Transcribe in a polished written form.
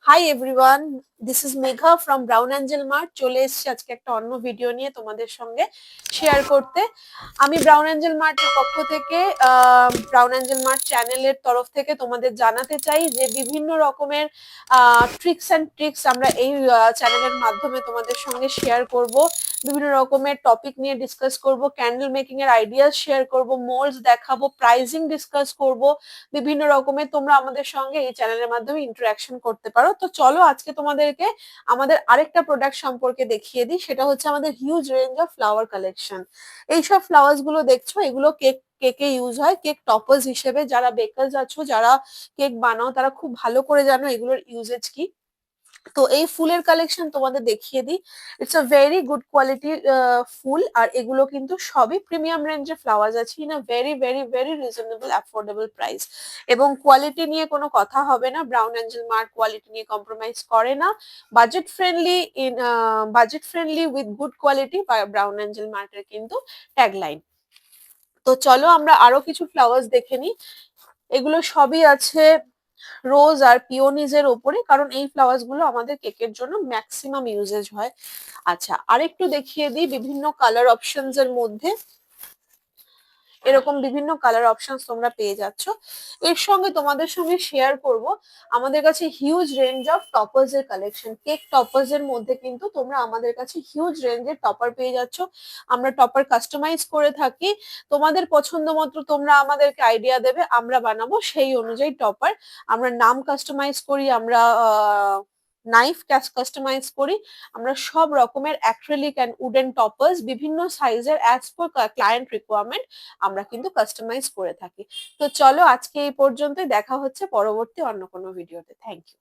Hi everyone, this is Megha from brown Angel mart. চলে এসেছি আজকে একটা অন্য ভিডিও নিয়ে তোমাদের সঙ্গে শেয়ার করতে। আমি ব্রাউন অ্যাঞ্জেল মার্টের পক্ষ থেকে ব্রাউন অ্যাঞ্জেল মার্ট চ্যানেলের তরফ থেকে তোমাদের জানাতে চাই যে বিভিন্ন রকমের ট্রিক্স আমরা এই চ্যানেলের মাধ্যমে তোমাদের সঙ্গে শেয়ার করব। বিভিন্ন রকমের টপিক নিয়ে ডিসকাস করব, ক্যান্ডেল মেকিং এর আইডিয়াস শেয়ার করব, মোল্ডস দেখাবো, প্রাইজিং ডিসকাস করব। বিভিন্ন রকমের তোমরা আমাদের সঙ্গে এই চ্যানেলের মাধ্যমে ইন্টারাকশন করতে পারো। তো চলো আজকে তোমাদেরকে আমাদের আরেকটা প্রোডাক্ট সম্পর্কে দেখিয়ে দিই। সেটা হচ্ছে আমাদের huge range of flower collection. এইসব ফ্লাওয়ার্স গুলো দেখছো, এগুলো কেকে ইউজ হয়, কেক টপার্স হিসেবে। যারা বেকার্স আছো, যারা কেক বানাও, তারা খুব ভালো করে জানো এগুলোর ইউজেজ কি। তো এই ফুলের কালেকশন তোমাদের দেখিয়ে দিই। ইটস আ ভেরি গুড কোয়ালিটির ফুল, আর এগুলো কিন্তু সবই প্রিমিয়াম রেঞ্জের ফ্লাওয়ার্স আছে in a very very very reasonable affordable price. এবং কোয়ালিটি নিয়ে কোনো কথা হবে না, ব্রাউন অ্যাঞ্জেল মার্ট কোয়ালিটি নিয়ে কম্প্রোমাইজ করে না। Budget friendly with good quality, Brown Angel মার্টের কিন্তু ট্যাগলাইন। তো চলো আমরা আরো কিছু ফ্লাওয়ার্স দেখে নিই। এগুলো সবই আছে রোজ আর পিওনিজের ওপরে, কারণ এই ফ্লাওয়ার্স গুলো আমাদের কেকের জন্য ম্যাক্সিমাম ইউজেজ হয়। আচ্ছা, আরেকটু দেখিয়ে দিই বিভিন্ন কালার অপশনস এর মধ্যে। এরকম বিভিন্ন কালার অপশনস তোমরা পেয়ে যাচ্ছ। এর সঙ্গে তোমাদের সঙ্গে শেয়ার করব আমাদের কাছে হিউজ রেঞ্জ অফ টপার্স এর কালেকশন। কেক টপার্স এর মধ্যে কিন্তু তোমরা আমাদের কাছে হিউজ রেঞ্জের টপার পেয়ে যাচ্ছ। আমরা টপার কাস্টমাইজ করে থাকি। তোমাদের পছন্দ মতো তোমরা আমাদেরকে আইডিয়া দেবে, আমরা বানাবো সেই অনুযায়ী টপার। আমরা নাম কাস্টমাইজ করি, আমরা নাইফ কাস্টমাইজ করি, আমরা সব রকমের অ্যাক্রিলিক এন্ড উডেন টপার্স বিভিন্ন সাইজের অ্যাজ পার ক্লায়েন্ট রিকোয়ারমেন্ট আমরা কিন্তু কাস্টমাইজ করে থাকি। তো চলো আজকে এই পর্যন্তই, দেখা হচ্ছে পরবর্তী অন্য কোনো ভিডিওতে। Thank you.